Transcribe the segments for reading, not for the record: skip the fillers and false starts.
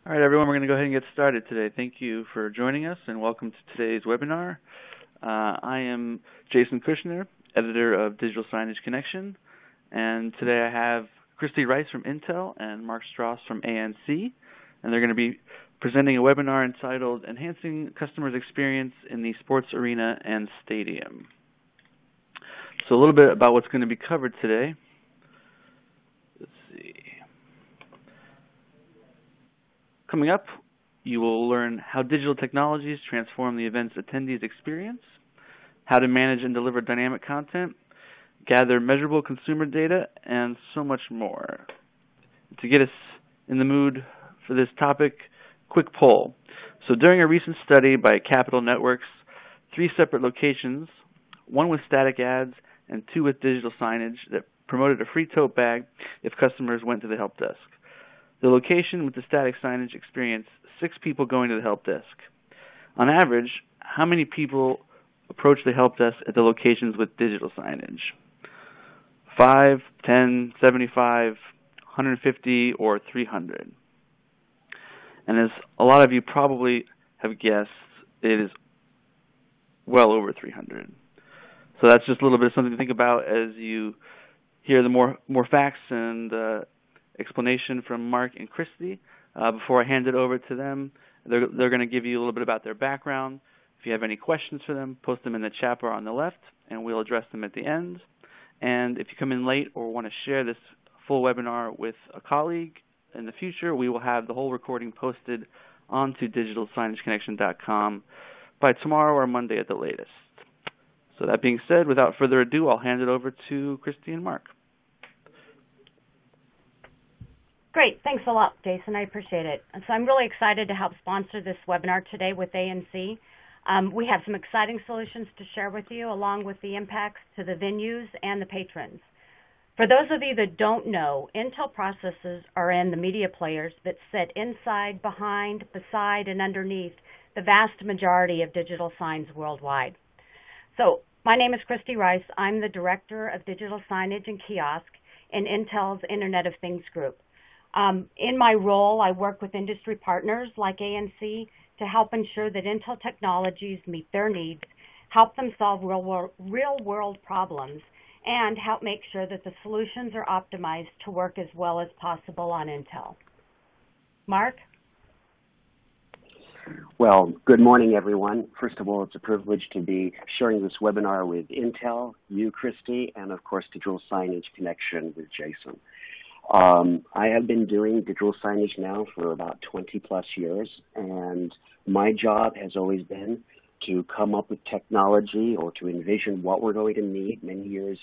All right, everyone, we're going to go ahead and get started today. Thank you for joining us and welcome to today's webinar. I am Jason Kushner, editor of Digital Signage Connection, and today I have Christie Rice from Intel and Mark Stross from ANC, and they're going to be presenting a webinar entitled Enhancing Customers' Experience in the Sports Arena and Stadium. So a little bit about what's going to be covered today. Let's see. Coming up, you will learn how digital technologies transform the event's attendees' experience, how to manage and deliver dynamic content, gather measurable consumer data, and so much more. To get us in the mood for this topic, quick poll. So during a recent study by Capital Networks, 3 separate locations, 1 with static ads and 2 with digital signage that promoted a free tote bag if customers went to the help desk. The location with the static signage experienced 6 people going to the help desk. On average, how many people approach the help desk at the locations with digital signage? 5, 10, 75, 150, or 300? And as a lot of you probably have guessed, it is well over 300. So that's just a little bit of something to think about as you hear the more facts and explanation from Mark and Christie. Before I hand it over to them, they're going to give you a little bit about their background. If you have any questions for them, post them in the chat bar on the left, and we'll address them at the end. And if you come in late or want to share this full webinar with a colleague in the future, we will have the whole recording posted onto digitalsignageconnection.com by tomorrow or Monday at the latest. So that being said, without further ado, I'll hand it over to Christie and Mark. Great. Thanks a lot, Jason. I appreciate it. And so I'm really excited to help sponsor this webinar today with ANC. We have some exciting solutions to share with you, along with the impacts to the venues and the patrons. For those of you that don't know, Intel processors are in the media players that sit inside, behind, beside, and underneath the vast majority of digital signs worldwide. So my name is Christie Rice. I'm the Director of Digital Signage and Kiosk in Intel's Internet of Things group. In my role, I work with industry partners like ANC to help ensure that Intel technologies meet their needs, help them solve real-world problems, and help make sure that the solutions are optimized to work as well as possible on Intel. Mark? Well, good morning, everyone. First of all, it's a privilege to be sharing this webinar with Intel, you, Christie, and, of course, Digital Signage Connection with Jason. I have been doing digital signage now for about 20-plus years, and my job has always been to come up with technology or to envision what we're going to need many years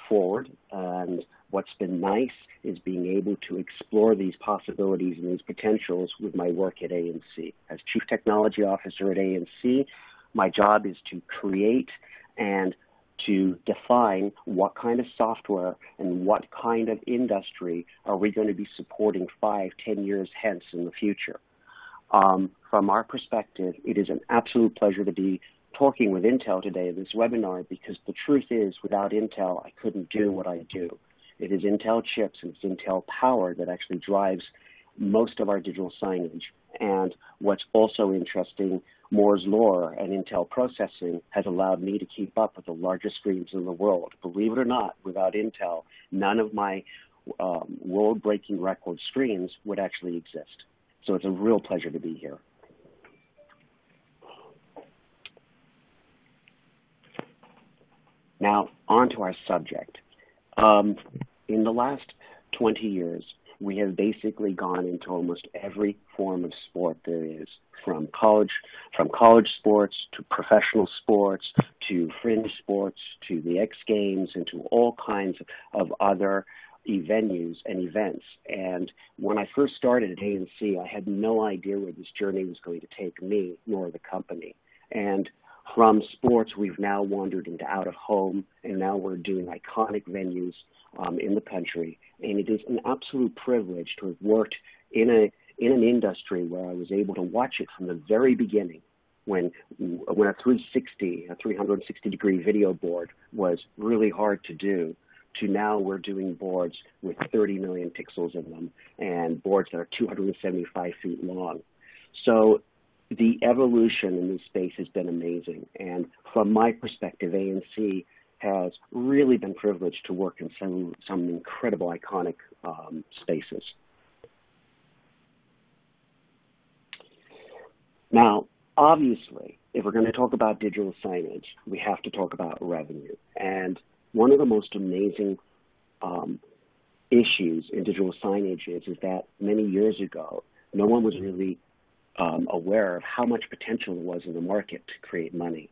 forward. And what's been nice is being able to explore these possibilities and these potentials with my work at ANC. As Chief Technology Officer at ANC, my job is to create and to define what kind of software and what kind of industry are we going to be supporting 5, 10 years hence in the future. From our perspective, it is an absolute pleasure to be talking with Intel today in this webinar, because the truth is, without Intel, I couldn't do what I do. It is Intel chips and it's Intel power that actually drives most of our digital signage. And what's also interesting, Moore's Law and Intel processing has allowed me to keep up with the largest screens in the world. Believe it or not, without Intel, none of my world-breaking record screens would actually exist. So it's a real pleasure to be here. Now, on to our subject. In the last 20 years, we have basically gone into almost every form of sport there is, from college sports to professional sports to fringe sports to the X Games and to all kinds of other venues and events. And when I first started at ANC, I had no idea where this journey was going to take me nor the company. And from sports, we've now wandered into out-of-home, and now we're doing iconic venues in the country. And it is an absolute privilege to have worked in an industry where I was able to watch it from the very beginning, when a 360-degree video board was really hard to do, to now we're doing boards with 30 million pixels in them and boards that are 275 feet long. So the evolution in this space has been amazing. And from my perspective, ANC has really been privileged to work in some incredible, iconic spaces. Now, obviously, if we're going to talk about digital signage, we have to talk about revenue. And one of the most amazing issues in digital signage is that many years ago, no one was really aware of how much potential there was in the market to create money.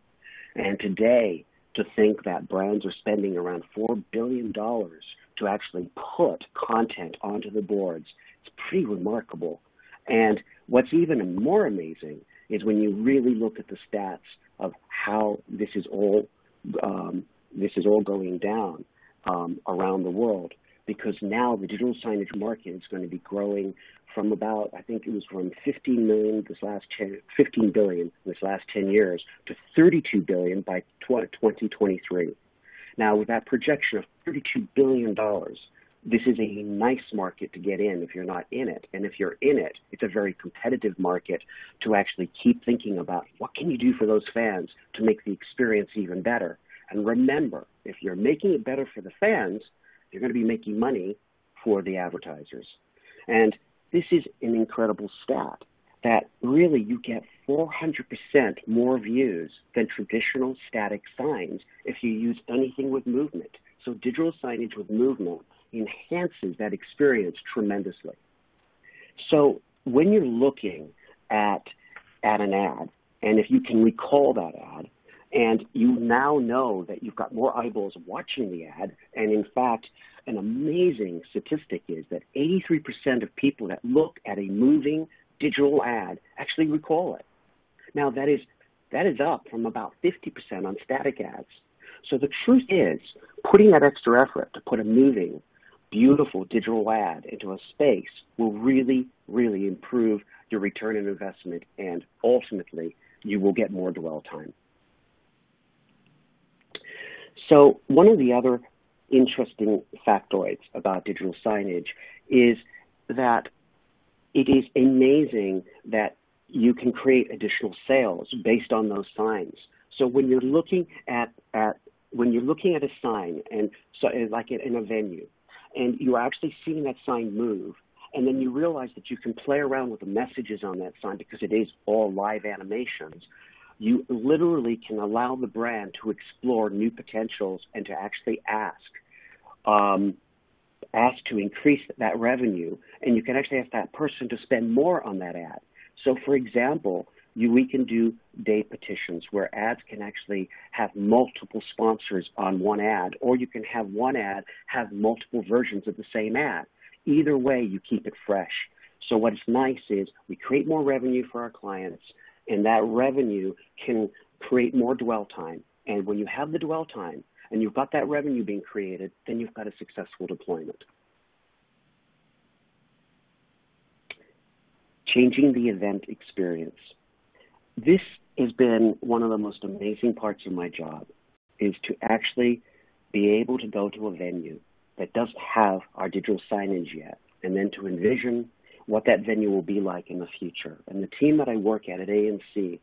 And today, to think that brands are spending around $4 billion to actually put content onto the boards, it's pretty remarkable. And what's even more amazing is when you really look at the stats of how this is all going down around the world, because now the digital signage market is going to be growing from about, I think it was from 15 billion this last 10 years to 32 billion by 2023. Now, with that projection of $32 billion, this is a nice market to get in if you're not in it. And if you're in it, it's a very competitive market to actually keep thinking about what can you do for those fans to make the experience even better. And remember, if you're making it better for the fans, you're going to be making money for the advertisers. And this is an incredible stat that really you get 400% more views than traditional static signs if you use anything with movement. So digital signage with movement enhances that experience tremendously. So when you're looking at an ad, and if you can recall that ad, and you now know that you've got more eyeballs watching the ad, and in fact, an amazing statistic is that 83% of people that look at a moving digital ad actually recall it. Now, that is up from about 50% on static ads. So the truth is, putting that extra effort to put a moving, beautiful digital ad into a space will really, really improve your return on investment, and ultimately, you will get more dwell time. So one of the other interesting factoids about digital signage is that it is amazing that you can create additional sales based on those signs. So when you're looking at a sign, and so like in a venue, and you're actually seeing that sign move, and then you realize that you can play around with the messages on that sign because it is all live animations, you literally can allow the brand to explore new potentials and to actually ask to increase that revenue, and you can actually ask that person to spend more on that ad. So, for example, we can do day petitions where ads can actually have multiple sponsors on one ad, or you can have one ad have multiple versions of the same ad. Either way, you keep it fresh. So what's nice is we create more revenue for our clients, and that revenue can create more dwell time. And when you have the dwell time and you've got that revenue being created, then you've got a successful deployment. Changing the event experience. This has been one of the most amazing parts of my job, is to actually be able to go to a venue that doesn't have our digital signage yet, and then to envision what that venue will be like in the future. And the team that I work at ANC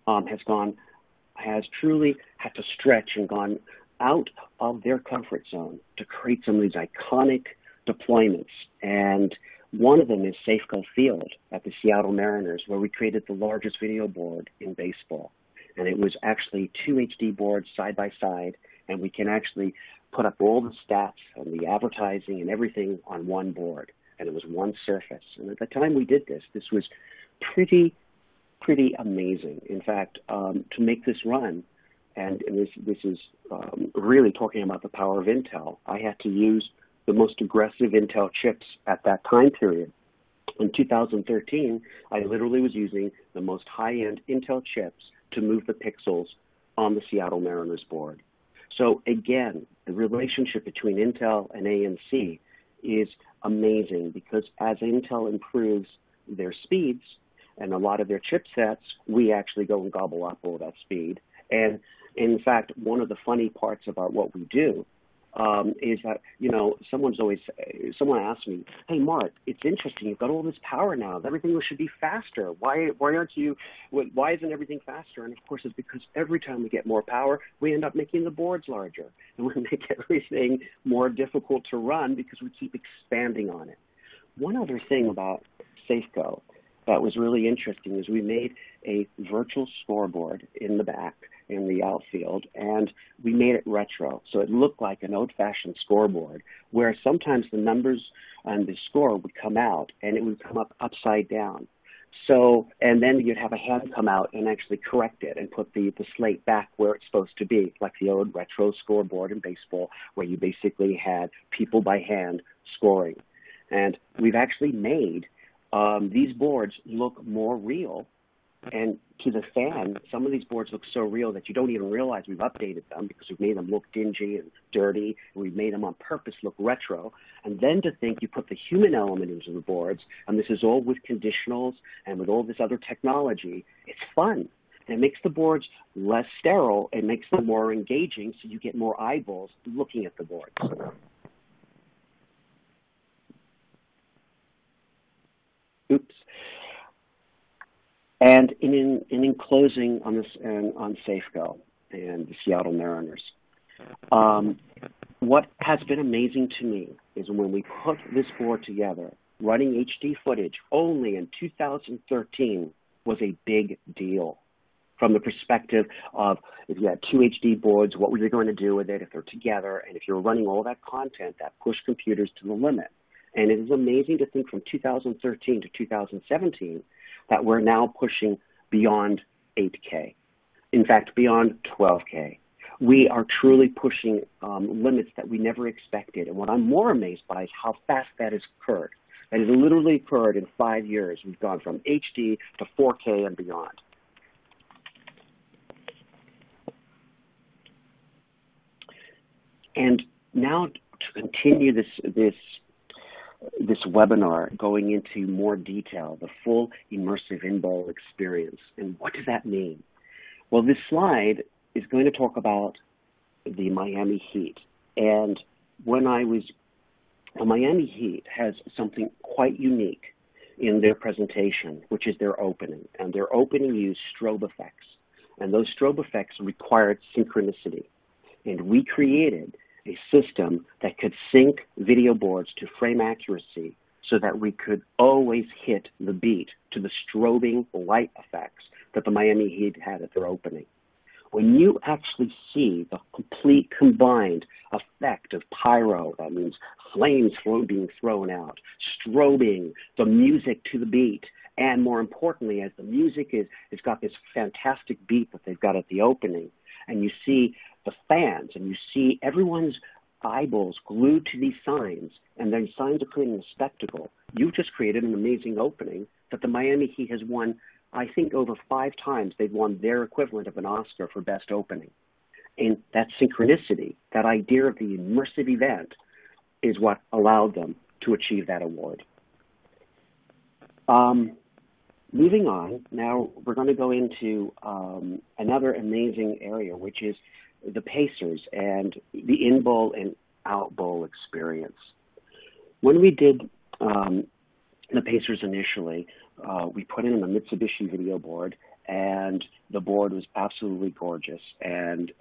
has truly had to stretch and gone out of their comfort zone to create some of these iconic deployments. And one of them is Safeco Field at the Seattle Mariners, where we created the largest video board in baseball. And it was actually 2 HD boards side by side, and we can actually put up all the stats and the advertising and everything on one board. And it was one surface. And at the time we did this, this was pretty amazing. In fact, to make this run, and this is really talking about the power of Intel, I had to use the most aggressive Intel chips at that time period. In 2013, I literally was using the most high-end Intel chips to move the pixels on the Seattle Mariners board. So again, the relationship between Intel and ANC is amazing, because as Intel improves their speeds and a lot of their chipsets, we actually go and gobble up all that speed. And in fact, one of the funny parts about what we do is that, someone asked me, hey, Mark, it's interesting. You've got all this power now. Everything should be faster. Why isn't everything faster? And, of course, it's because every time we get more power, we end up making the boards larger. And we make everything more difficult to run because we keep expanding on it. One other thing about Safeco that was really interesting is we made a virtual scoreboard in the back, in the outfield, and we made it retro. So it looked like an old-fashioned scoreboard where sometimes the numbers on the score would come out and it would come up upside down. So, and then you'd have a hand come out and actually correct it and put the slate back where it's supposed to be, like the old retro scoreboard in baseball where you basically had people by hand scoring. And we've actually made these boards look more real. And to the fan, some of these boards look so real that you don't even realize we've updated them because we've made them look dingy and dirty, and we've made them on purpose look retro. And then to think you put the human element into the boards, and this is all with conditionals and with all this other technology, it's fun. And it makes the boards less sterile. It makes them more engaging so you get more eyeballs looking at the boards. Oops. And in closing on this on Safeco and the Seattle Mariners, what has been amazing to me is when we put this board together, running HD footage only in 2013 was a big deal. From the perspective of if you had two HD boards, what were you going to do with it if they're together, and if you're running all that content, that pushed computers to the limit. And it is amazing to think from 2013 to 2017 that we're now pushing beyond 8K. In fact, beyond 12K. We are truly pushing limits that we never expected. And what I'm more amazed by is how fast that has occurred. That has literally occurred in 5 years. We've gone from HD to 4K and beyond. And now to continue this webinar, going into more detail, the full immersive in-bowl experience. And what does that mean? Well, this slide is going to talk about the Miami Heat. And the Miami Heat has something quite unique in their presentation, which is their opening. And their opening used strobe effects. And those strobe effects required synchronicity. And we created a system that could sync video boards to frame accuracy so that we could always hit the beat to the strobing light effects that the Miami Heat had at their opening. When you actually see the complete combined effect of pyro, that means flames being thrown out, strobing, the music to the beat, and more importantly, as the music it's got this fantastic beat that they've got at the opening, and you see the fans, and you see everyone's eyeballs glued to these signs, and then signs are creating a spectacle. You've just created an amazing opening that the Miami Heat has won, I think, over 5 times. They've won their equivalent of an Oscar for best opening. And that synchronicity, that idea of the immersive event, is what allowed them to achieve that award. Moving on, now we're going to go into another amazing area, which is the Pacers and the in-bowl and out-bowl experience. When we did the Pacers initially, we put in a Mitsubishi video board, and the board was absolutely gorgeous. And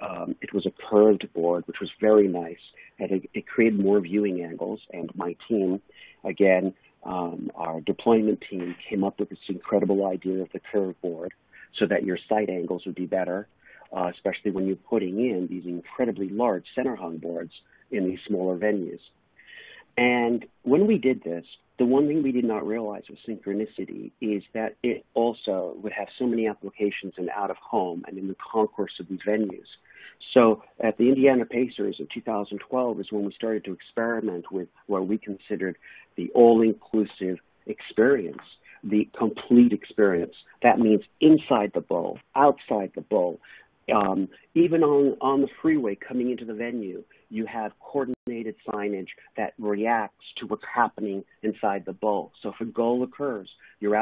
it was a curved board, which was very nice. And it created more viewing angles. And my team, again, our deployment team, came up with this incredible idea of the curved board so that your sight angles would be better, especially when you're putting in these incredibly large center hung boards in these smaller venues. And when we did this, the one thing we did not realize with synchronicity is that it also would have so many applications in out of home and in the concourse of these venues. So at the Indiana Pacers in 2012 is when we started to experiment with what we considered the all-inclusive experience, the complete experience. That means inside the bowl, outside the bowl. Even on the freeway coming into the venue, you have coordinated signage that reacts to what's happening inside the bowl. So if a goal occurs, your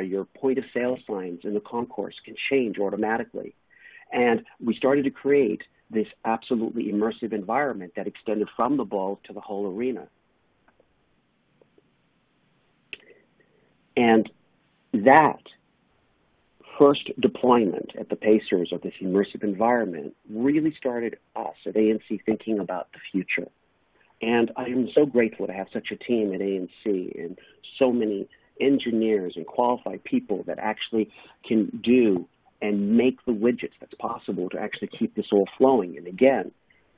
your point of sale signs in the concourse can change automatically. And we started to create this absolutely immersive environment that extended from the bowl to the whole arena. And that first deployment at the Pacers of this immersive environment really started us at ANC thinking about the future. And I am so grateful to have such a team at ANC and so many engineers and qualified people that actually can do and make the widgets that's possible to actually keep this all flowing. And again,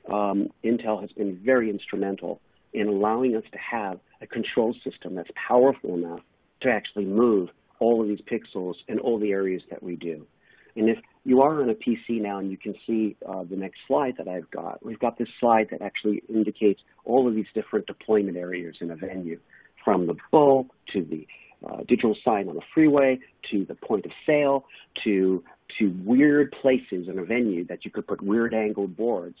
Intel has been very instrumental in allowing us to have a control system that's powerful enough to actually move all of these pixels in all the areas that we do. And if you are on a PC now and you can see the next slide that I've got, we've got this slide that actually indicates all of these different deployment areas in a venue, from the bowl to the digital sign on the freeway, to the point of sale, to weird places in a venue that you could put weird angled boards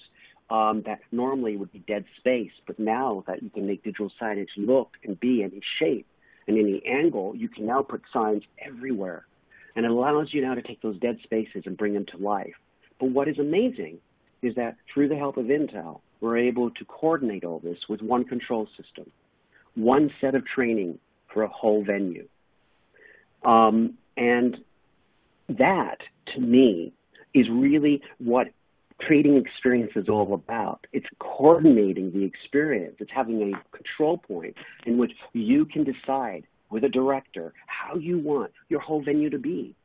that normally would be dead space, but now that you can make digital signage look and be any shape and any angle, you can now put signs everywhere. And it allows you now to take those dead spaces and bring them to life. But what is amazing is that through the help of Intel, we're able to coordinate all this with one control system, one set of training for a whole venue. And that, to me, is really what creating experience is all about. It's coordinating the experience. It's having a control point in which you can decide with a director how you want your whole venue to be.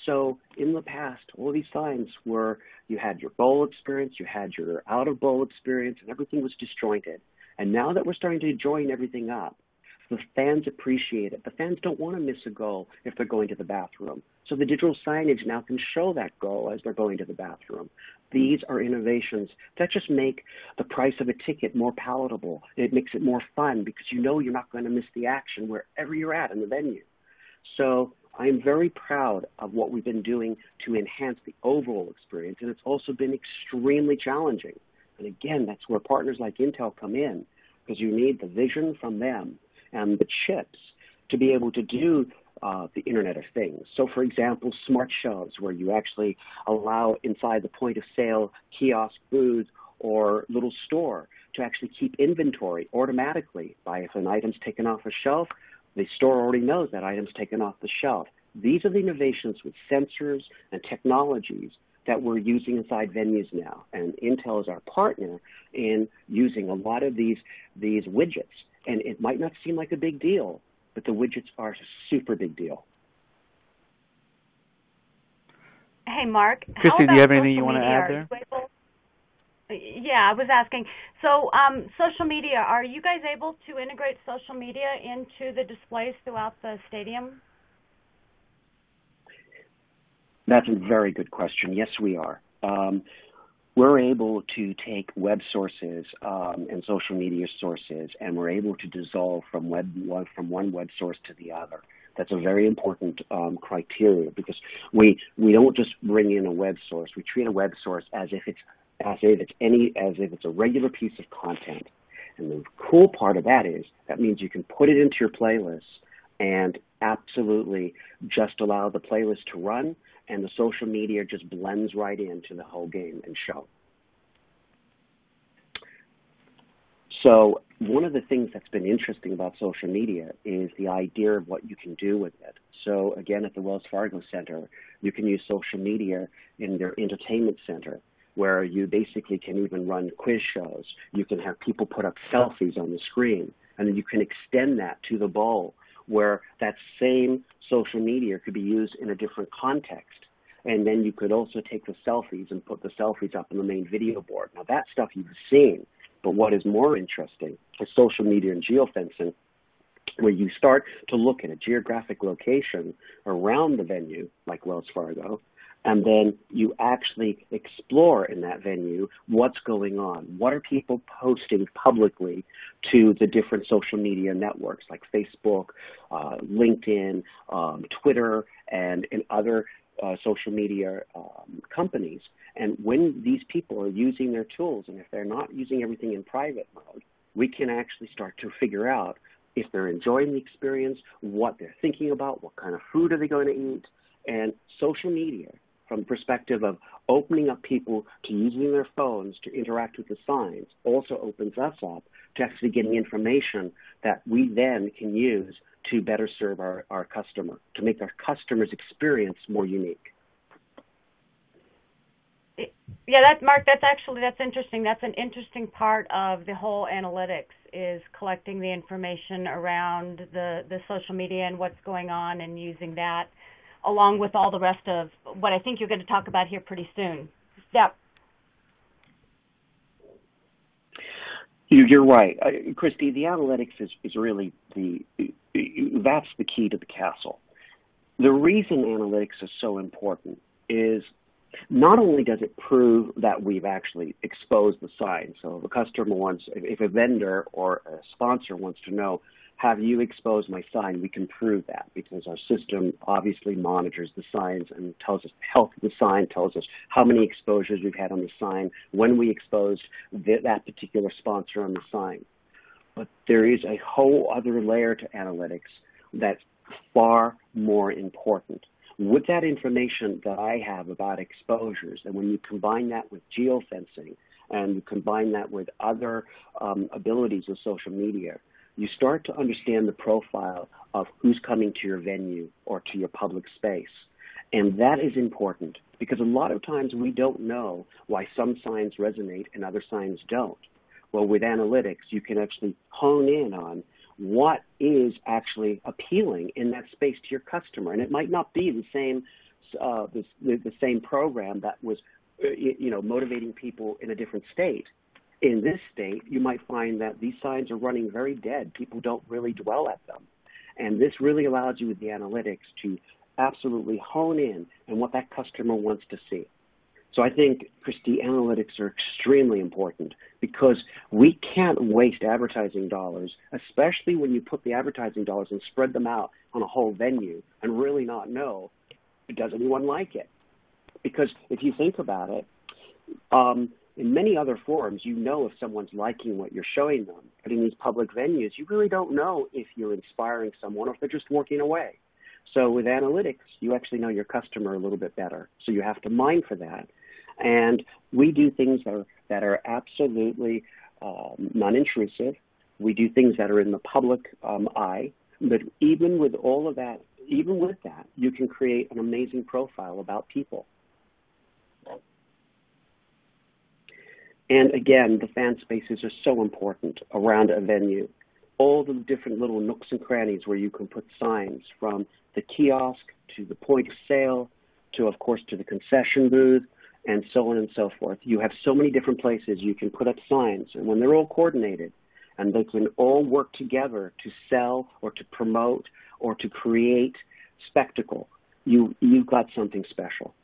So in the past, all these signs were, you had your bowl experience, you had your out-of-bowl experience, and everything was disjointed. And now that we're starting to join everything up, the fans appreciate it. The fans don't want to miss a goal if they're going to the bathroom. So the digital signage now can show that goal as they're going to the bathroom. These are innovations that just make the price of a ticket more palatable. It makes it more fun because you know you're not going to miss the action wherever you're at in the venue. So I'm very proud of what we've been doing to enhance the overall experience, and it's also been extremely challenging. And again, that's where partners like Intel come in, because you need the vision from them and the chips to be able to do the Internet of Things. So, for example, smart shelves, where you actually allow inside the point of sale kiosk booth or little store to actually keep inventory automatically by if an item's taken off a shelf, the store already knows that item's taken off the shelf. These are the innovations with sensors and technologies that we're using inside venues now. And Intel is our partner in using a lot of these widgets. And it might not seem like a big deal, but the widgets are a super big deal. Hey, Mark. Christy, do you have anything you want to add there? Yeah, I was asking. So social media, are you guys able to integrate social media into the displays throughout the stadium? That's a very good question. Yes, we are. We're able to take web sources and social media sources, and we're able to dissolve from one web source to the other. That's a very important criteria, because we don't just bring in a web source. We treat a web source as if it's a regular piece of content. And the cool part of that is that means you can put it into your playlist and absolutely just allow the playlist to run, and the social media just blends right into the whole game and show. So one of the things that's been interesting about social media is the idea of what you can do with it. So again, at the Wells Fargo Center, you can use social media in their entertainment center, where you basically can even run quiz shows. You can have people put up selfies on the screen, and then you can extend that to the bowl, where that same social media could be used in a different context. And then you could also take the selfies and put the selfies up on the main video board. Now, that stuff you've seen, but what is more interesting is social media and geofencing, where you start to look at a geographic location around the venue, like Wells Fargo, and then you actually explore in that venue what's going on. What are people posting publicly to the different social media networks like Facebook, LinkedIn, Twitter, and other social media companies. And when these people are using their tools, and if they're not using everything in private mode, we can actually start to figure out if they're enjoying the experience, what they're thinking about, what kind of food are they going to eat. And social media from the perspective of opening up people to using their phones to interact with the signs also opens us up to actually getting information that we then can use to better serve our customer, to make our customer's experience more unique. Yeah, Mark, that's interesting. That's an interesting part of the whole analytics, is collecting the information around the social media and what's going on and using that along with all the rest of what I think you're going to talk about here pretty soon. Yeah. You're right. Christie, the analytics is really that's the key to the castle. The reason analytics is so important is not only does it prove that we've actually exposed the sign. So if a customer if a vendor or a sponsor wants to know, have you exposed my sign, we can prove that because our system obviously monitors the signs and tells us the health of the sign, tells us how many exposures we've had on the sign, when we exposed that particular sponsor on the sign. But there is a whole other layer to analytics that's far more important. With that information that I have about exposures, and when you combine that with geofencing and you combine that with other abilities of social media, you start to understand the profile of who's coming to your venue or to your public space. And that is important because a lot of times we don't know why some signs resonate and other signs don't. Well, with analytics, you can actually hone in on what is actually appealing in that space to your customer. And it might not be the same program that was motivating people in a different state. In this state, you might find that these signs are running very dead. People don't really dwell at them. And this really allows you with the analytics to absolutely hone in on what that customer wants to see. So I think, Christie, analytics are extremely important because we can't waste advertising dollars, especially when you put the advertising dollars and spread them out on a whole venue and really not know, does anyone like it? Because if you think about it, in many other forums, you know if someone's liking what you're showing them. But in these public venues, you really don't know if you're inspiring someone or if they're just walking away. So with analytics, you actually know your customer a little bit better. So you have to mine for that. And we do things that are absolutely non-intrusive. We do things that are in the public eye. But even with all of that, even with that, you can create an amazing profile about people. And again, the fan spaces are so important around a venue. All the different little nooks and crannies where you can put signs, from the kiosk to the point of sale to, of course, to the concession booth, and so on and so forth. You have so many different places you can put up signs, and when they're all coordinated and they can all work together to sell or to promote or to create spectacle, you've got something special.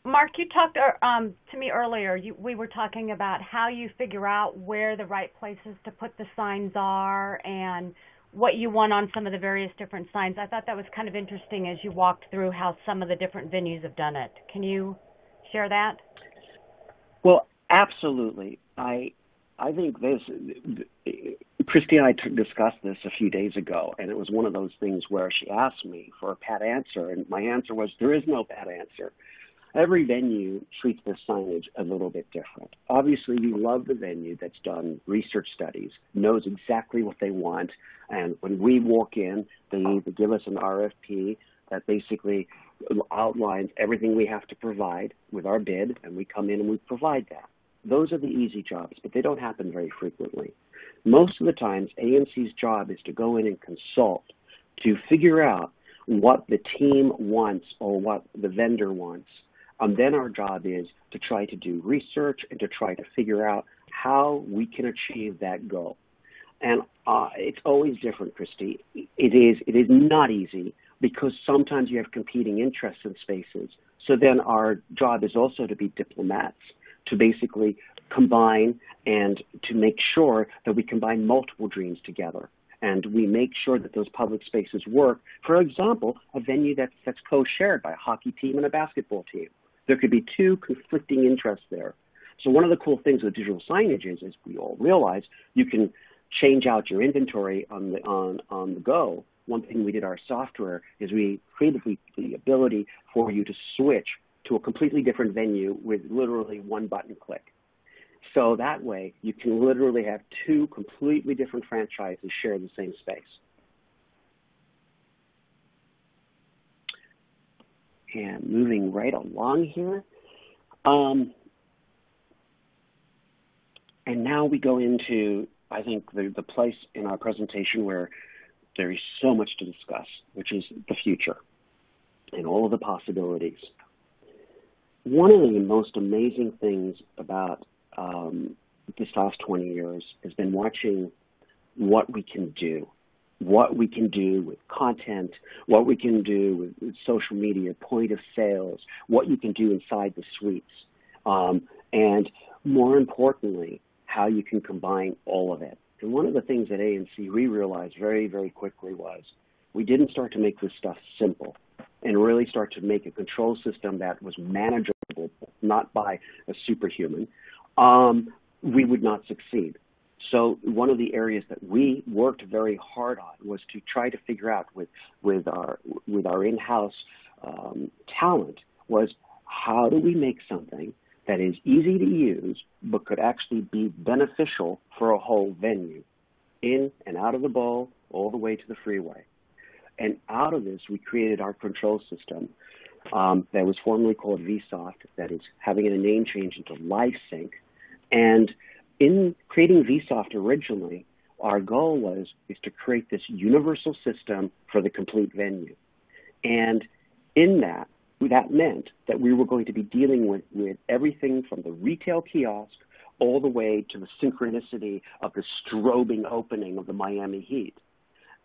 Mark, you talked to me earlier. We were talking about how you figure out where the right places to put the signs are and what you want on some of the various different signs. I thought that was kind of interesting as you walked through how some of the different venues have done it. Can you share that? Well, absolutely. I think this, Christie and I discussed this a few days ago, and it was one of those things where she asked me for a pat answer, and my answer was, there is no pat answer. Every venue treats their signage a little bit different. Obviously, you love the venue that's done research studies, knows exactly what they want, and when we walk in, they either give us an RFP that basically outlines everything we have to provide with our bid, and we come in and we provide that. Those are the easy jobs, but they don't happen very frequently. Most of the times, AMC's job is to go in and consult to figure out what the team wants or what the vendor wants. And then our job is to try to do research and to try to figure out how we can achieve that goal. And it's always different, Christie. It is not easy because sometimes you have competing interests in spaces. So then our job is also to be diplomats, to basically combine and to make sure that we combine multiple dreams together. And we make sure that those public spaces work. For example, a venue that's co-shared by a hockey team and a basketball team. There could be two conflicting interests there. So one of the cool things with digital signage is, as we all realize, you can change out your inventory on the go one thing we did our software is we created the ability for you to switch to a completely different venue with literally one button click. So that way, you can literally have two completely different franchises share the same space. And moving right along here. And now we go into, I think, the place in our presentation where there is so much to discuss, which is the future and all of the possibilities. One of the most amazing things about this last 20 years has been watching what we can do with content, what we can do with social media, point of sales, what you can do inside the suites, and more importantly, how you can combine all of it. And one of the things at ANC we realized very, very quickly was we didn't start to make this stuff simple and really start to make a control system that was manageable, not by a superhuman, we would not succeed. So one of the areas that we worked very hard on was to try to figure out with our in-house talent was how do we make something that is easy to use but could actually be beneficial for a whole venue, in and out of the bowl, all the way to the freeway. And out of this, we created our control system that was formerly called vSoft, that is having a name change into LiveSync. And in creating vSoft originally, our goal is to create this universal system for the complete venue. And in that meant that we were going to be dealing with everything from the retail kiosk all the way to the synchronicity of the strobing opening of the Miami Heat.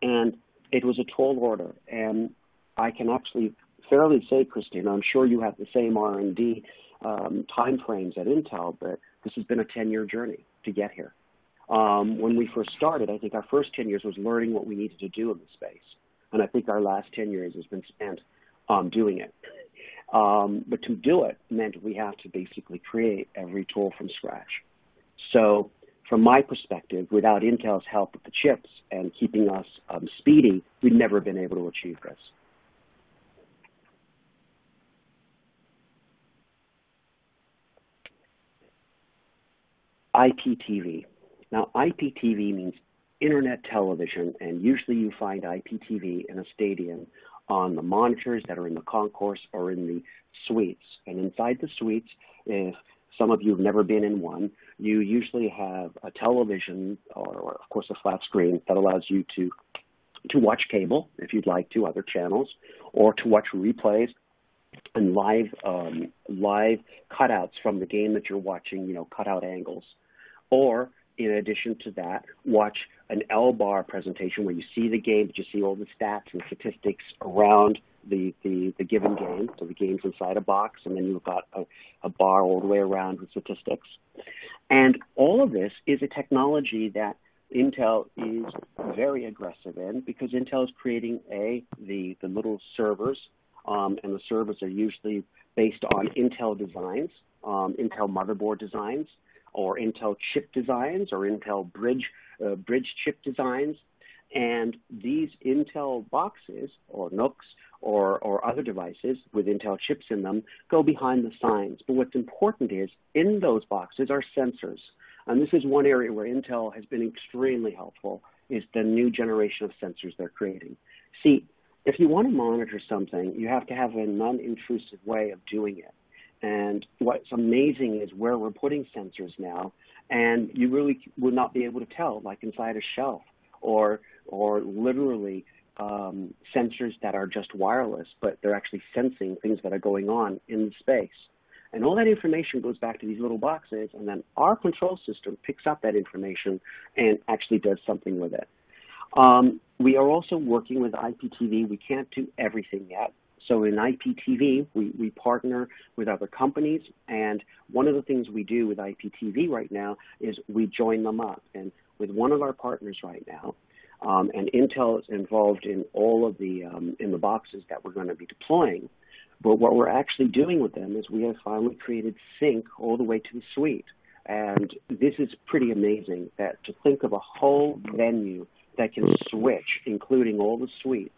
And it was a tall order. And I can actually fairly say, Christie, and I'm sure you have the same R&D time frames at Intel, but this has been a 10-year journey to get here. When we first started, I think our first 10 years was learning what we needed to do in the space. And I think our last 10 years has been spent doing it. But to do it meant we have to basically create every tool from scratch. So from my perspective, without Intel's help with the chips and keeping us speedy, we'd never been able to achieve this. IPTV. Now, IPTV means internet television, and usually you find IPTV in a stadium on the monitors that are in the concourse or in the suites. And inside the suites, if some of you have never been in one, you usually have a television or of course, a flat screen that allows you to watch cable, if you'd like to, other channels, or to watch replays and live cutouts from the game that you're watching, cutout angles. Or, in addition to that, watch an L-bar presentation where you see the game, but you see all the stats and statistics around the given game. So the game's inside a box, and then you've got a bar all the way around with statistics. And all of this is a technology that Intel is very aggressive in, because Intel is creating the little servers, and the servers are usually based on Intel designs, Intel motherboard designs, or Intel chip designs, or Intel bridge chip designs. And these Intel boxes, or NUCs, or other devices with Intel chips in them, go behind the signs. But what's important is, in those boxes are sensors. And this is one area where Intel has been extremely helpful, is the new generation of sensors they're creating. See, if you want to monitor something, you have to have a non-intrusive way of doing it. And what's amazing is where we're putting sensors now, and you really would not be able to tell, like inside a shelf, or literally sensors that are just wireless, but they're actually sensing things that are going on in the space. And all that information goes back to these little boxes, and then our control system picks up that information and actually does something with it. We are also working with IPTV. We can't do everything yet. So in IPTV, we partner with other companies, and one of the things we do with IPTV right now is we join them up. And with one of our partners right now, and Intel is involved in all of the in the boxes that we're going to be deploying, but what we're actually doing with them is we have finally created sync all the way to the suite. And this is pretty amazing, that to think of a whole venue that can switch, including all the suites,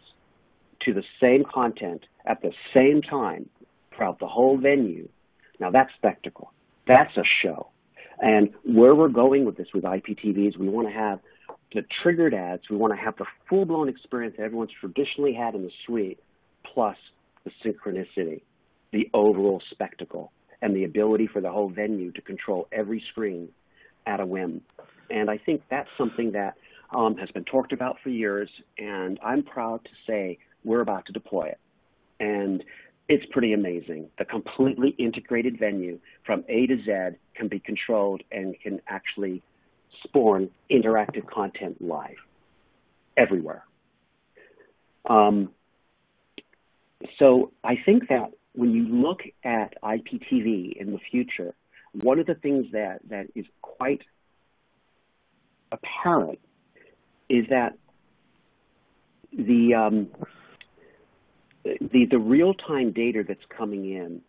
to the same content at the same time throughout the whole venue, now that's spectacle. That's a show. And where we're going with this with IPTVs, we want to have the triggered ads. We want to have the full-blown experience that everyone's traditionally had in the suite, plus the synchronicity, the overall spectacle, and the ability for the whole venue to control every screen at a whim. And I think that's something that has been talked about for years, and I'm proud to say we're about to deploy it. And it's pretty amazing. The completely integrated venue from A to Z can be controlled and can actually spawn interactive content live everywhere. So I think that when you look at IPTV in the future, one of the things that is quite apparent is that the real-time data that's coming in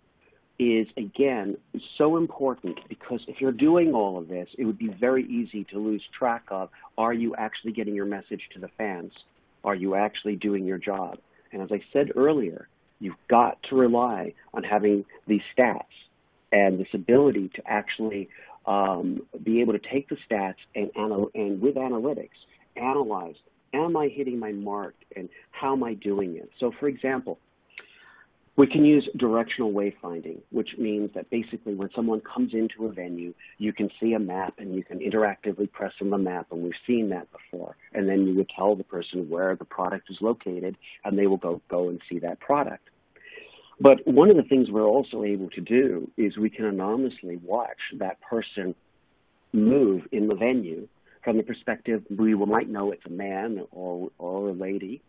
is, again, so important, because if you're doing all of this, it would be very easy to lose track of, are you actually getting your message to the fans? Are you actually doing your job? And as I said earlier, you've got to rely on having these stats and this ability to actually be able to take the stats and with analytics, analyze, am I hitting my mark and how am I doing it? So, for example, we can use directional wayfinding, which means that basically when someone comes into a venue, you can see a map and you can interactively press on the map, and we've seen that before. And then you would tell the person where the product is located, and they will go and see that product. But one of the things we're also able to do is we can anonymously watch that person move in the venue from the perspective we might know it's a man or a lady,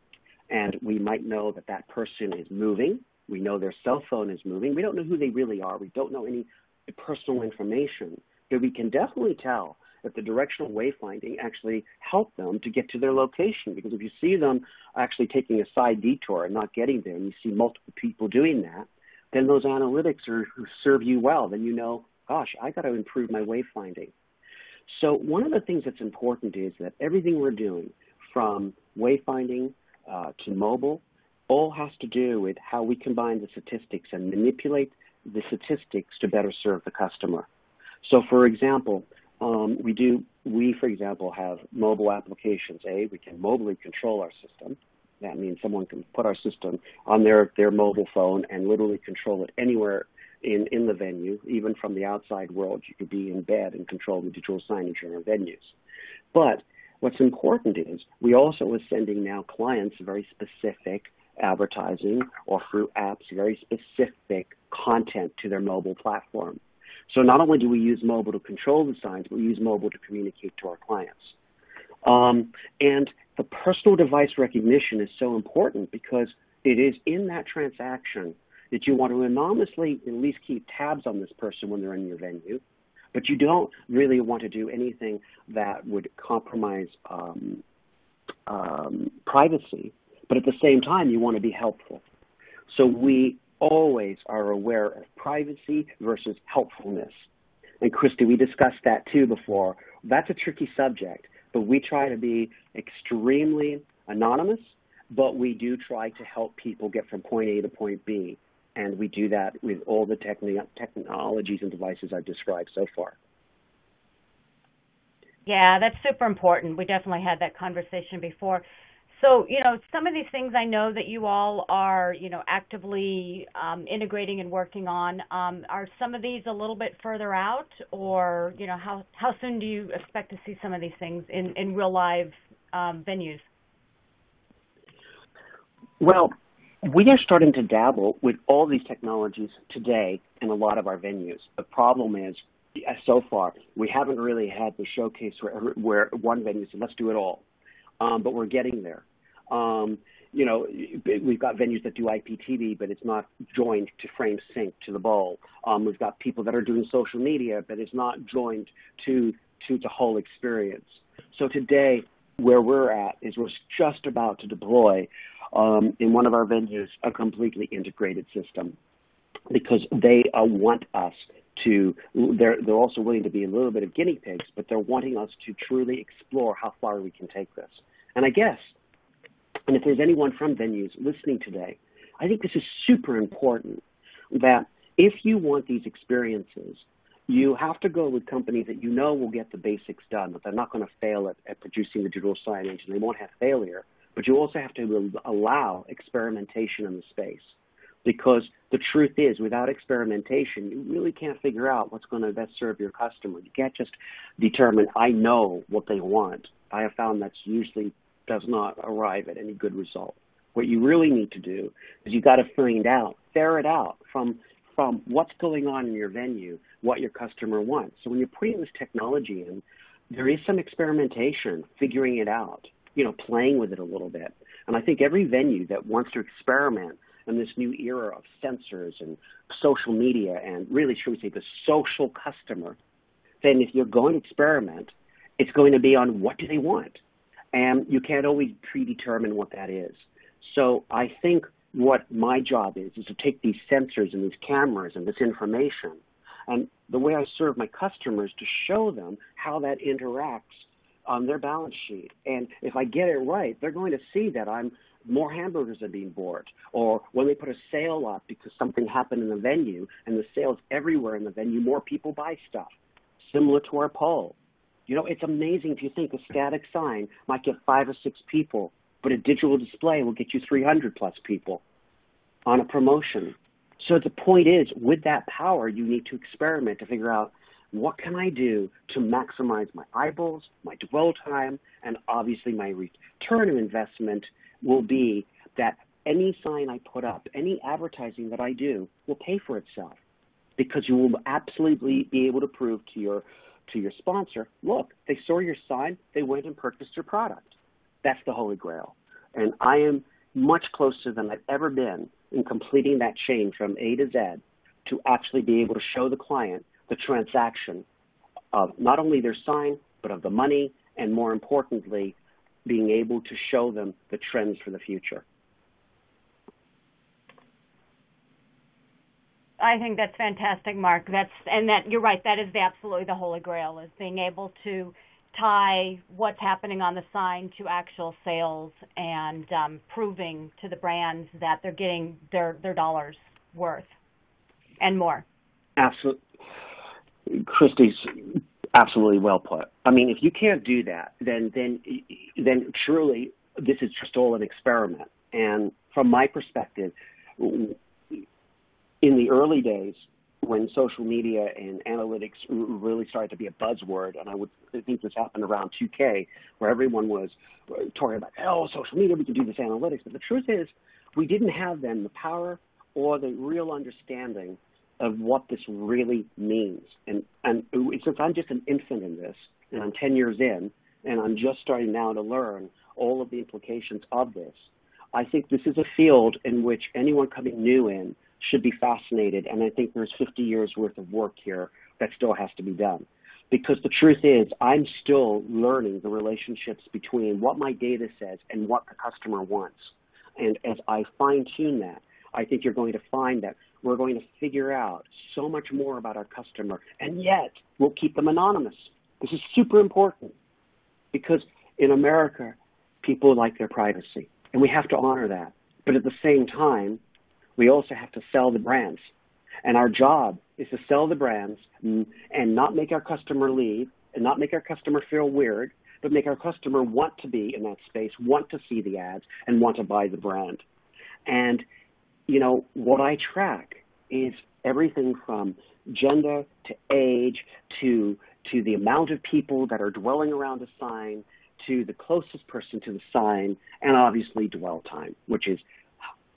and we might know that that person is moving. We know their cell phone is moving. We don't know who they really are. We don't know any personal information, but we can definitely tell that the directional wayfinding actually helped them to get to their location, because if you see them actually taking a side detour and not getting there, and you see multiple people doing that, then those analytics serve you well. Then you know, gosh, I got to improve my wayfinding. So one of the things that's important is that everything we're doing, from wayfinding to mobile, all has to do with how we combine the statistics and manipulate the statistics to better serve the customer. So, for example, we, for example, have mobile applications. We can mobilely control our system. That means someone can put our system on their mobile phone and literally control it anywhere in the venue, even from the outside world. You could be in bed and control the digital signage in our venues. But what's important is we also are sending now clients very specific advertising, or through apps, very specific content to their mobile platform. So not only do we use mobile to control the signs, but we use mobile to communicate to our clients. And the personal device recognition is so important, because it is in that transaction that you want to anonymously at least keep tabs on this person when they're in your venue, but you don't really want to do anything that would compromise privacy. But at the same time, you want to be helpful. So we always are aware of privacy versus helpfulness. And Christie, we discussed that too before. That's a tricky subject, but we try to be extremely anonymous, but we do try to help people get from point A to point B. And we do that with all the technologies and devices I've described so far. Yeah, that's super important. We definitely had that conversation before. So, some of these things I know that you all are, actively integrating and working on. Are some of these a little bit further out, or, how soon do you expect to see some of these things in real live venues? Well, we are starting to dabble with all these technologies today in a lot of our venues. The problem is, so far, we haven't really had the showcase where one venue said, let's do it all. But we're getting there. We've got venues that do IPTV, but it's not joined to frame sync to the bowl. We've got people that are doing social media, but it's not joined to the whole experience. So today, where we're at is we're just about to deploy in one of our venues a completely integrated system, because they want us to. They're also willing to be a little bit of guinea pigs, but they're wanting us to truly explore how far we can take this. And I guess, and if there's anyone from venues listening today, I think this is super important, that if you want these experiences, you have to go with companies that you know will get the basics done, that they're not going to fail at producing the digital signage, and they won't have failure. But you also have to allow experimentation in the space, because the truth is, without experimentation, you really can't figure out what's going to best serve your customer. You can't just determine, I know what they want. I have found that usually does not arrive at any good result. What you really need to do is you got to ferret out from what's going on in your venue, what your customer wants. So when you're putting this technology in, there is some experimentation, figuring it out, playing with it a little bit. And I think every venue that wants to experiment in this new era of sensors and social media and really, should we say, the social customer, then if you're going to experiment, it's going to be on what do they want. And you can't always predetermine what that is. So I think what my job is to take these sensors and these cameras and this information, and the way I serve my customers, to show them how that interacts on their balance sheet. And if I get it right, they're going to see that more hamburgers are being bought, or when they put a sale up because something happened in the venue and the sales everywhere in the venue, more people buy stuff, similar to our poll. It's amazing if you think a static sign might get 5 or 6 people, but a digital display will get you 300 plus people on a promotion. So the point is, with that power, you need to experiment to figure out, what can I do to maximize my eyeballs, my dwell time, and obviously my return of investment will be that any sign I put up, any advertising that I do will pay for itself, because you will absolutely be able to prove to your sponsor, look, they saw your sign, they went and purchased your product. That's the Holy Grail. And I am much closer than I've ever been in completing that chain from A to Z to actually be able to show the client the transaction of not only their sign, but of the money, and more importantly, being able to show them the trends for the future. I think that's fantastic, Mark. You're right. That is absolutely the Holy Grail, is being able to tie what's happening on the sign to actual sales and proving to the brands that they're getting their dollars worth and more. Absolutely. Christie's absolutely well put. I mean, if you can't do that, then truly this is just all an experiment. And from my perspective, in the early days, when social media and analytics really started to be a buzzword, and I think this happened around 2K, where everyone was talking about, social media, we can do this analytics. But the truth is, we didn't have then the power or the real understanding of what this really means. And since I'm just an infant in this, and I'm 10 years in, and I'm just starting now to learn all of the implications of this, I think this is a field in which anyone coming new in should be fascinated, and I think there's 50 years worth of work here that still has to be done. Because the truth is, I'm still learning the relationships between what my data says and what the customer wants. And as I fine-tune that, I think you're going to find that we're going to figure out so much more about our customer, and yet we'll keep them anonymous. This is super important, because in America, people like their privacy, and we have to honor that. But at the same time, we also have to sell the brands. And our job is to sell the brands and not make our customer leave and not make our customer feel weird, but make our customer want to be in that space, want to see the ads, and want to buy the brand. And, what I track is everything from gender to age to the amount of people that are dwelling around a sign, to the closest person to the sign, and obviously dwell time, which is,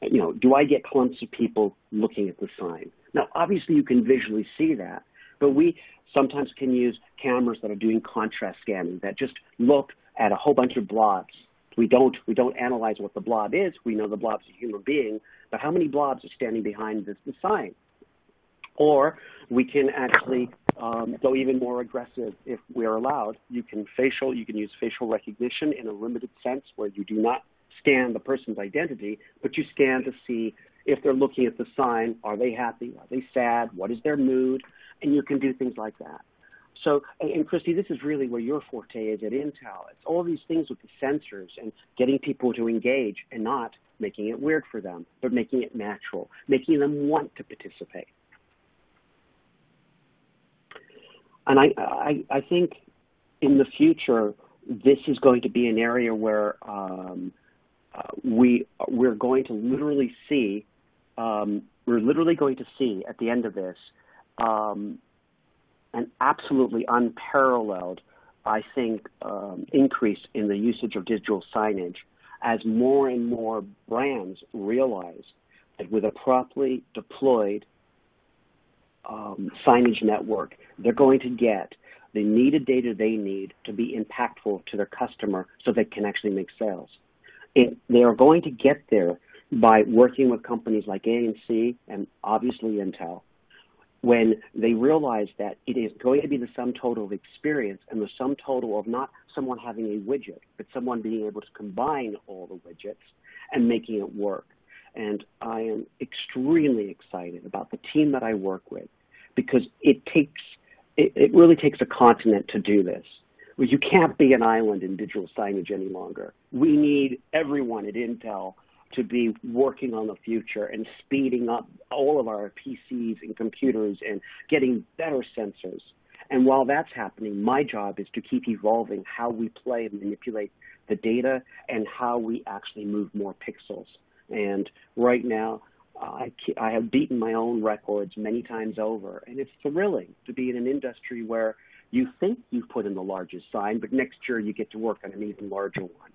do I get clumps of people looking at the sign? Now, obviously, you can visually see that, but we sometimes can use cameras that are doing contrast scanning that just look at a whole bunch of blobs. We don't analyze what the blob is. We know the blob's a human being, but how many blobs are standing behind the sign? Or we can actually go even more aggressive if we're allowed. You can use facial recognition in a limited sense, where you do not scan the person's identity, but you scan to see if they're looking at the sign, are they happy, are they sad, what is their mood, and you can do things like that. So, and Christie, this is really where your forte is at Intel. It's all these things with the sensors and getting people to engage and not making it weird for them, but making it natural, making them want to participate. And I think in the future, this is going to be an area where we're going to literally see, at the end of this, an absolutely unparalleled, I think, increase in the usage of digital signage as more and more brands realize that with a properly deployed signage network, they're going to get the needed data they need to be impactful to their customer so they can actually make sales. They are going to get there by working with companies like ANC and obviously Intel, when they realize that it is going to be the sum total of experience and the sum total of not someone having a widget, but someone being able to combine all the widgets and making it work. And I am extremely excited about the team that I work with, because it really takes a continent to do this. You can't be an island in digital signage any longer. We need everyone at Intel to be working on the future and speeding up all of our PCs and computers and getting better sensors. And while that's happening, my job is to keep evolving how we play and manipulate the data and how we actually move more pixels. And right now, I have beaten my own records many times over, and it's thrilling to be in an industry where you think you've put in the largest sign, but next year you get to work on an even larger one.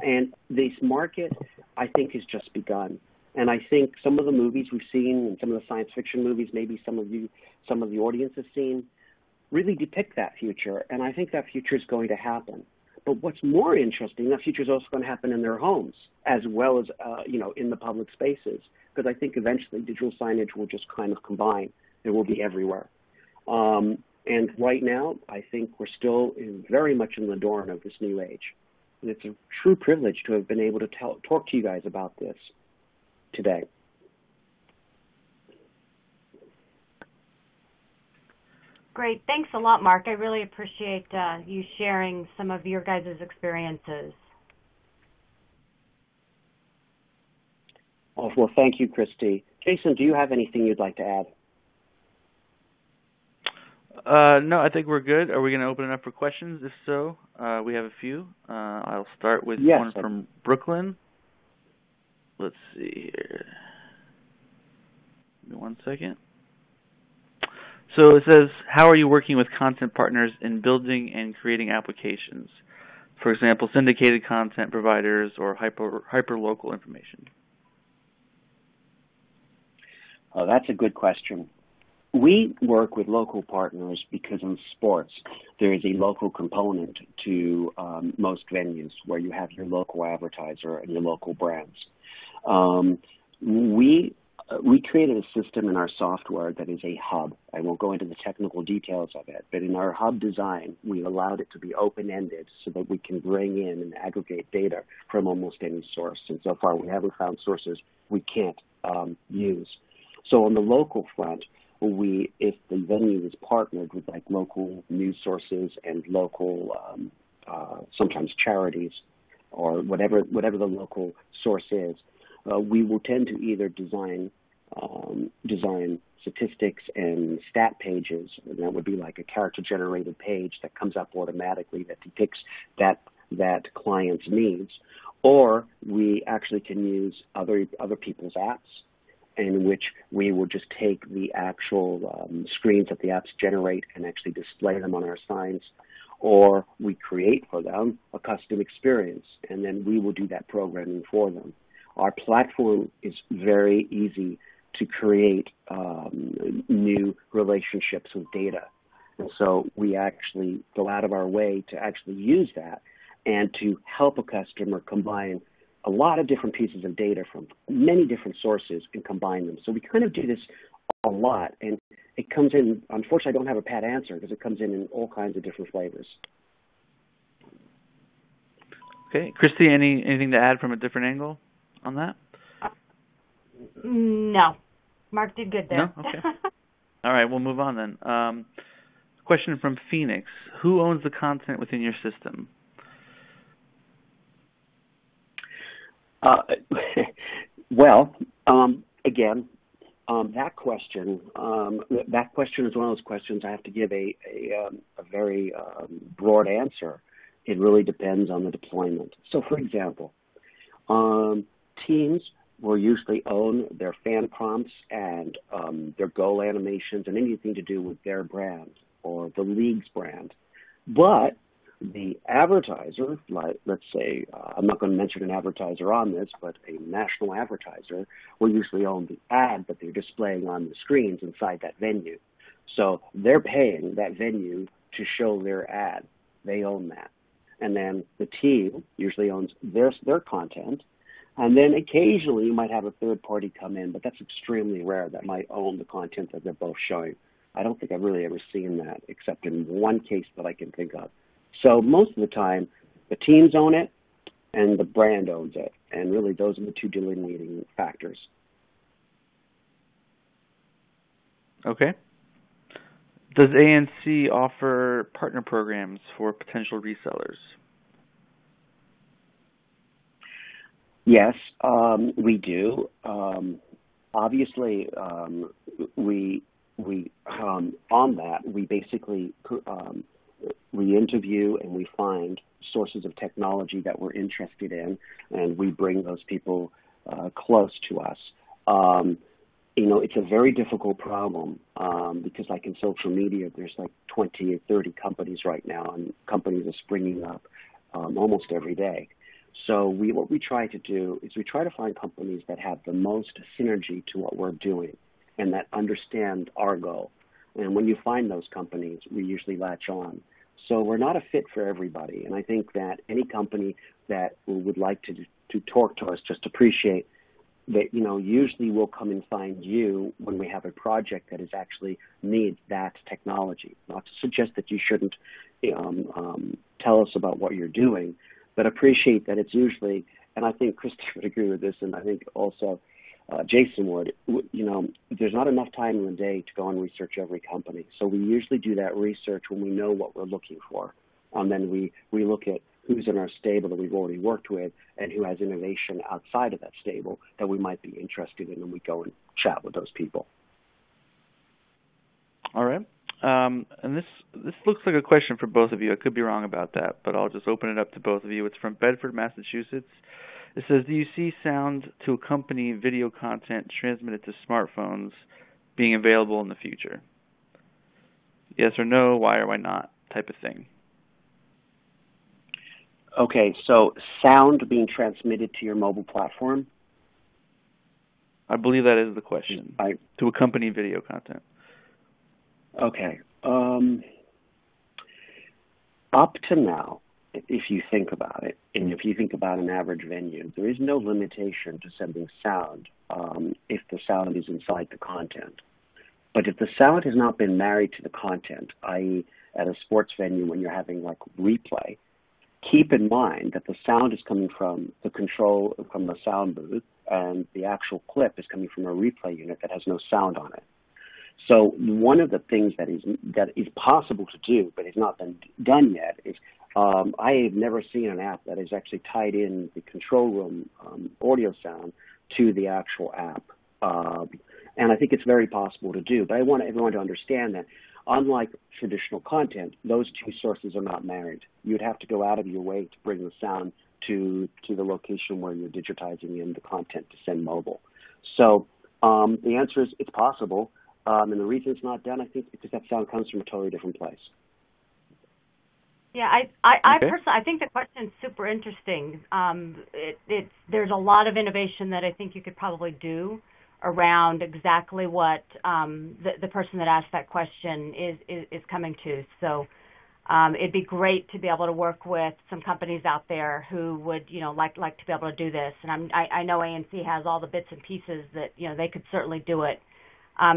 And this market, I think, has just begun. And I think some of the movies we've seen and some of the science fiction movies, maybe some of the audience has seen, really depict that future. And I think that future is going to happen. But what's more interesting, that future is also going to happen in their homes as well as, in the public spaces. Because I think eventually digital signage will just kind of combine. It will be everywhere. And right now, I think we're still very much in the dawn of this new age. And it's a true privilege to have been able to talk to you guys about this today. Great. Thanks a lot, Mark. I really appreciate you sharing some of your guys' experiences. Oh, well, thank you, Christie. Jason, do you have anything you'd like to add? No, I think we're good. Are we going to open it up for questions? If so, we have a few. I'll start with one from Brooklyn. Let's see here. Give me 1 second. So it says, how are you working with content partners in building and creating applications? For example, syndicated content providers or hyper-local information. Oh, that's a good question. We work with local partners because in sports, there is a local component to most venues where you have your local advertiser and your local brands. We created a system in our software that is a hub. I won't go into the technical details of it, but in our hub design, we allowed it to be open-ended so that we can bring in and aggregate data from almost any source. And so far, we haven't found sources we can't use. So on the local front, if the venue is partnered with like local news sources and local, sometimes charities or whatever the local source is, we will tend to either design statistics and stat pages, and that would be like a character-generated page that comes up automatically that depicts that client's needs, or we actually can use other people's apps, in which we will just take the actual screens that the apps generate and actually display them on our signs, or we create for them a custom experience, and then we will do that programming for them. Our platform is very easy to create new relationships with data. And so we actually go out of our way to actually use that and to help a customer combine a lot of different pieces of data from many different sources and combine them. So we kind of do this a lot, and it comes in, unfortunately I don't have a pat answer because it comes in all kinds of different flavors. Okay. Christie, anything to add from a different angle on that? No. Mark did good there. No? Okay. All right, we'll move on then. Question from Phoenix. Who owns the content within your system? Well, again, that question is one of those questions I have to give a very broad answer. It really depends on the deployment. So, for example, teams will usually own their fan prompts and their goal animations and anything to do with their brand or the league's brand. But the advertiser, like let's say, I'm not going to mention an advertiser on this, but a national advertiser will usually own the ad that they're displaying on the screens inside that venue. So they're paying that venue to show their ad. They own that. And then the team usually owns their content. And then occasionally you might have a third party come in, but that's extremely rare that might own the content that they're both showing. I don't think I've really ever seen that except in one case that I can think of. So most of the time, the teams own it and the brand owns it. And really those are the two delineating factors. Okay. Does ANC offer partner programs for potential resellers? Yes, we do. Obviously, we on that we basically we interview and we find sources of technology that we're interested in, and we bring those people close to us. It's a very difficult problem because, like in social media, there's like 20 or 30 companies right now, and companies are springing up almost every day. So what we try to do is we try to find companies that have the most synergy to what we're doing and that understand our goal. And when you find those companies, we usually latch on. So we're not a fit for everybody. And I think that any company that would like to talk to us, just appreciate that, usually we'll come and find you when we have a project that is actually needs that technology. Not to suggest that you shouldn't tell us about what you're doing, but appreciate that it's usually, and I think Christie would agree with this, and I think also Jason would, there's not enough time in the day to go and research every company. So we usually do that research when we know what we're looking for. And then we look at who's in our stable that we've already worked with and who has innovation outside of that stable that we might be interested in, and we go and chat with those people. All right. And this looks like a question for both of you. I could be wrong about that, but I'll just open it up to both of you. It's from Bedford, Massachusetts. It says, do you see sound to accompany video content transmitted to smartphones being available in the future? Yes or no, why or why not, type of thing. Okay, so sound being transmitted to your mobile platform? I believe that is the question. To accompany video content. Okay. Up to now, if you think about it, and if you think about an average venue, there is no limitation to sending sound if the sound is inside the content. But if the sound has not been married to the content, i.e. at a sports venue when you're having like replay, keep in mind that the sound is coming from the control from the sound booth, and the actual clip is coming from a replay unit that has no sound on it. So one of the things that is possible to do, but has not been done yet, is I have never seen an app that has actually tied in the control room audio sound to the actual app. And I think it's very possible to do. But I want everyone to understand that unlike traditional content, those two sources are not married. You'd have to go out of your way to bring the sound to the location where you're digitizing in the content to send mobile. So the answer is it's possible. And the reason it's not done, I think, because that sound comes from a totally different place. Yeah, I personally, I think the question is super interesting. There's a lot of innovation that I think you could probably do around exactly what the person that asked that question is coming to. So it'd be great to be able to work with some companies out there who would, like to be able to do this. And I know ANC has all the bits and pieces that, they could certainly do it.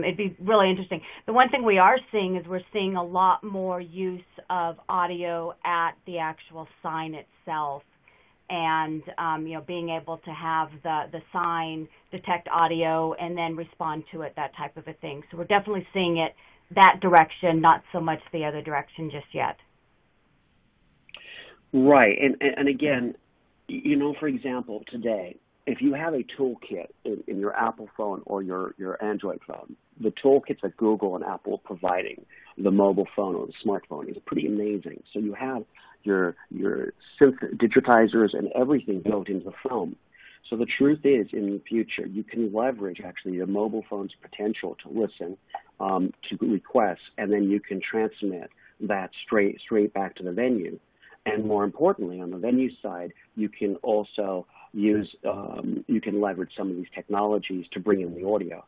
It'd be really interesting. The one thing we are seeing is we're seeing a lot more use of audio at the actual sign itself, and being able to have the sign detect audio and then respond to it, that type of a thing. So we're definitely seeing it that direction, not so much the other direction just yet. Right. And again, for example, today, if you have a toolkit in your Apple phone or your Android phone, the toolkits that Google and Apple are providing, the mobile phone or the smartphone, is pretty amazing. So you have your synth digitizers and everything built into the phone. So the truth is, in the future, you can leverage actually your mobile phone's potential to listen to requests, and then you can transmit that straight back to the venue. And more importantly, on the venue side, you can also you can leverage some of these technologies to bring in the audio.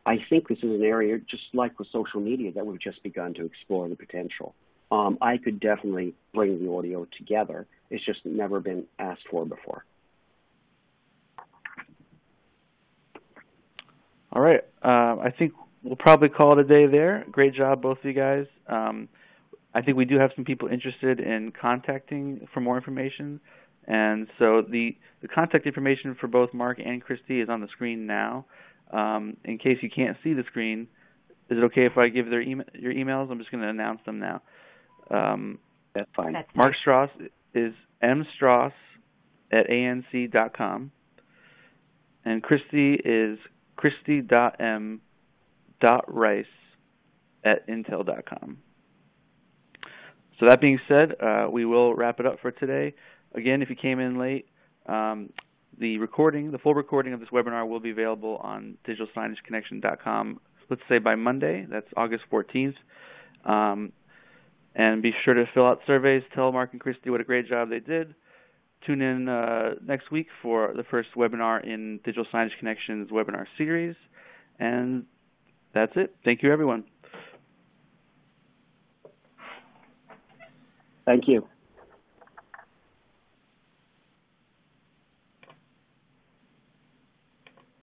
I think this is an area, just like with social media, that we've just begun to explore the potential. I could definitely bring the audio together. It's just never been asked for before. All right. I think we'll probably call it a day there. Great job, both of you guys. I think we do have some people interested in contacting for more information. And so the contact information for both Mark and Christie is on the screen now. In case you can't see the screen, is it okay if I give your emails? I'm just going to announce them now. That's fine. Mark Stross is mstross@anc.com. And Christie is christie.m.rice@intel.com. So that being said, we will wrap it up for today. Again, if you came in late, the full recording of this webinar will be available on digitalsignageconnection.com, let's say by Monday. That's August 14th. And be sure to fill out surveys, tell Mark and Christie what a great job they did. Tune in next week for the first webinar in Digital Signage Connection's webinar series. And that's it. Thank you, everyone. Thank you.